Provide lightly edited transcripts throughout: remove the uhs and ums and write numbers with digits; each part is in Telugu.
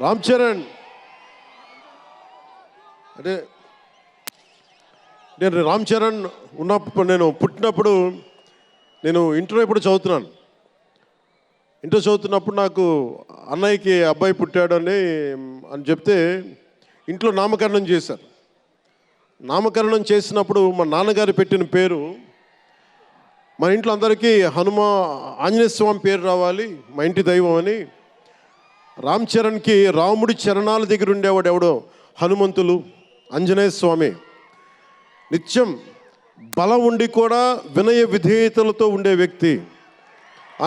రామ్ చరణ్ అంటే నేను రామ్ చరణ్ ఉన్నప్పుడు నేను పుట్టినప్పుడు నేను ఇంటర్ ఎప్పుడు చదువుతున్నాను. ఇంటర్ చదువుతున్నప్పుడు నాకు అన్నయ్యకి అబ్బాయి పుట్టాడు అని చెప్తే ఇంట్లో నామకరణం చేశారు. నామకరణం చేసినప్పుడు మా నాన్నగారు పెట్టిన పేరు మన ఇంట్లో అందరికీ ఆంజనేయ స్వామి పేరు రావాలి, మా ఇంటి దైవం అని. రామ్ చరణ్కి రాముడి చరణాల దగ్గర ఉండేవాడు ఎవడో హనుమంతులు, ఆంజనేయ స్వామి. నిత్యం బలం ఉండి కూడా వినయ విధేయతలతో ఉండే వ్యక్తి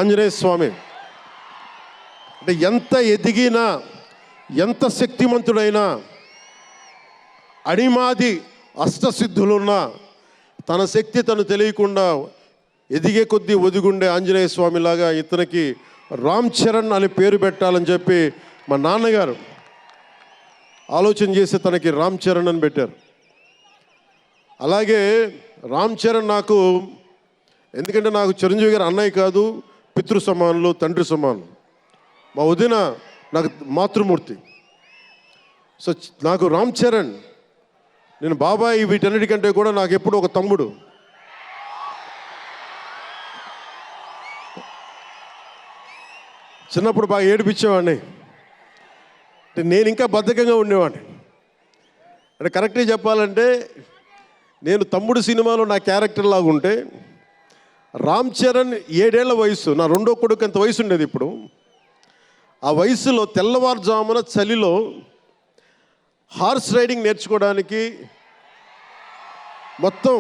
ఆంజనేయ స్వామి. అంటే ఎంత ఎదిగినా, ఎంత శక్తిమంతుడైనా, అణిమాది అష్టసిద్ధులున్నా తన శక్తి తను తెలియకుండా ఎదిగే కొద్దీ ఒదిగుండే ఆంజనేయ స్వామిలాగా ఇతనికి రామ్ చరణ్ అని పేరు పెట్టాలని చెప్పి మా నాన్నగారు ఆలోచన చేసి తనకి రామ్ చరణ్ అని పెట్టారు. అలాగే రామ్ చరణ్ నాకు, ఎందుకంటే నాకు చిరంజీవి గారు అన్నయ్య కాదు, పితృ సమానులు, తండ్రి సమానులు. మా వదిన నాకు మాతృమూర్తి. సో నాకు రామ్ చరణ్, నేను బాబాయ్ వీటన్నిటికంటే కూడా నాకు ఎప్పుడు ఒక తమ్ముడు. చిన్నప్పుడు బాగా ఏడిపించేవాడిని, అంటే నేను ఇంకా బద్ధకంగా ఉండేవాడిని. అంటే కరెక్ట్గా చెప్పాలంటే నేను తమ్ముడు సినిమాలో నా క్యారెక్టర్ లాగా ఉంటే, రామ్ చరణ్ 7 ఏళ్ల వయసు, నా రెండో కొడుకు అంత వయసు ఉండేది. ఇప్పుడు ఆ వయసులో తెల్లవారుజామున చలిలో హార్స్ రైడింగ్ నేర్చుకోవడానికి మొత్తం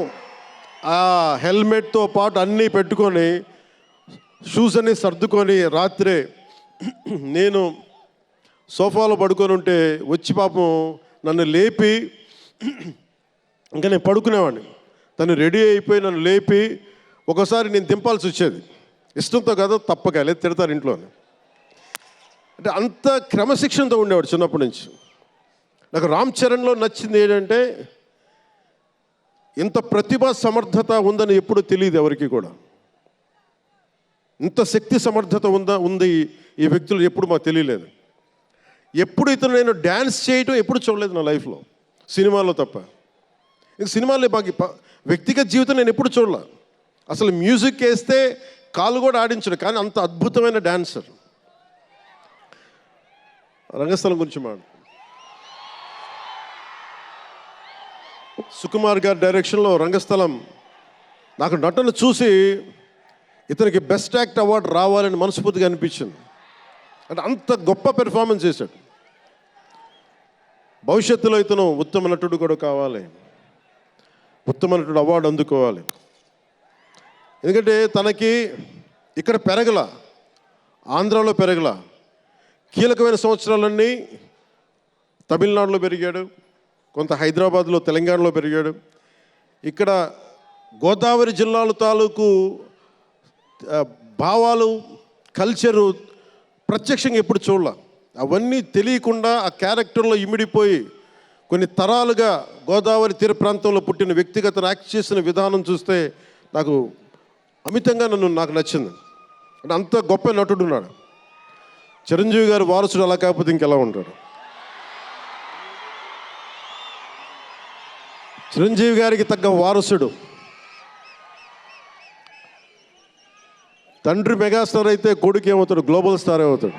ఆ హెల్మెట్తో పాటు అన్నీ పెట్టుకొని షూస్ అన్నీ సర్దుకొని రాత్రే నేను సోఫాలో పడుకొని ఉంటే వచ్చి పాపం నన్ను లేపి, ఇంకా నేను పడుకునేవాడిని, తను రెడీ అయిపోయి నన్ను లేపి ఒకసారి నేను దింపాల్సి వచ్చేది. ఇష్టంతో కదా, తప్పక లేదు తిడతారు ఇంట్లో. అంటే అంత క్రమశిక్షణతో ఉండేవాడు చిన్నప్పటి నుంచి. నాకు రామ్ చరణ్లో నచ్చింది ఏంటంటే ఇంత ప్రతిభా సమర్థత ఉందని ఎప్పుడూ తెలియదు ఎవరికి కూడా. ఇంత శక్తి సమర్థత ఉంది ఈ వ్యక్తులు ఎప్పుడు మాకు తెలియలేదు. ఎప్పుడు ఇతను నేను డ్యాన్స్ చేయటం ఎప్పుడు చూడలేదు నా లైఫ్లో, సినిమాలో తప్ప. ఇంక సినిమాలో మాకు వ్యక్తిగత జీవితం నేను ఎప్పుడు చూడలే. అసలు మ్యూజిక్ వేస్తే కాలు కూడా ఆడించడు, కానీ అంత అద్భుతమైన డాన్సర్. రంగస్థలం గురించి సుకుమార్ గారి డైరెక్షన్లో రంగస్థలం, నాకు నటన చూసి ఇతనికి బెస్ట్ యాక్ట్ అవార్డు రావాలని మనస్ఫూర్తిగా అనిపించింది. అంటే అంత గొప్ప పెర్ఫార్మెన్స్ చేశాడు. భవిష్యత్తులో ఇతను ఉత్తమ నటుడు కూడా కావాలి, ఉత్తమ నటుడు అవార్డు అందుకోవాలి. ఎందుకంటే తనకి ఇక్కడ పెరగల, ఆంధ్రాలో పెరగల, కీలకమైన సంవత్సరాలన్నీ తమిళనాడులో పెరిగాడు, కొంత హైదరాబాద్లో, తెలంగాణలో పెరిగాడు. ఇక్కడ గోదావరి జిల్లాల తాలూకు భావాలు, కల్చరు ప్రత్యక్షంగా ఎప్పుడు చూడాల. అవన్నీ తెలియకుండా ఆ క్యారెక్టర్లో ఇమిడిపోయి కొన్ని తరాలుగా గోదావరి తీర ప్రాంతంలో పుట్టిన వ్యక్తిగత యాక్ట్ చేసిన విధానం చూస్తే నాకు అమితంగా నాకు నచ్చింది. అంటే అంత గొప్ప నటుడు ఉన్నాడు. చిరంజీవి గారు వారసుడు అలా కాకపోతే ఇంకెలా ఉంటాడు. చిరంజీవి గారికి తగ్గ వారసుడు. తండ్రి మెగాస్టార్ అయితే కొడుకు ఏమవుతాడు, గ్లోబల్ స్టార్ అవుతాడు.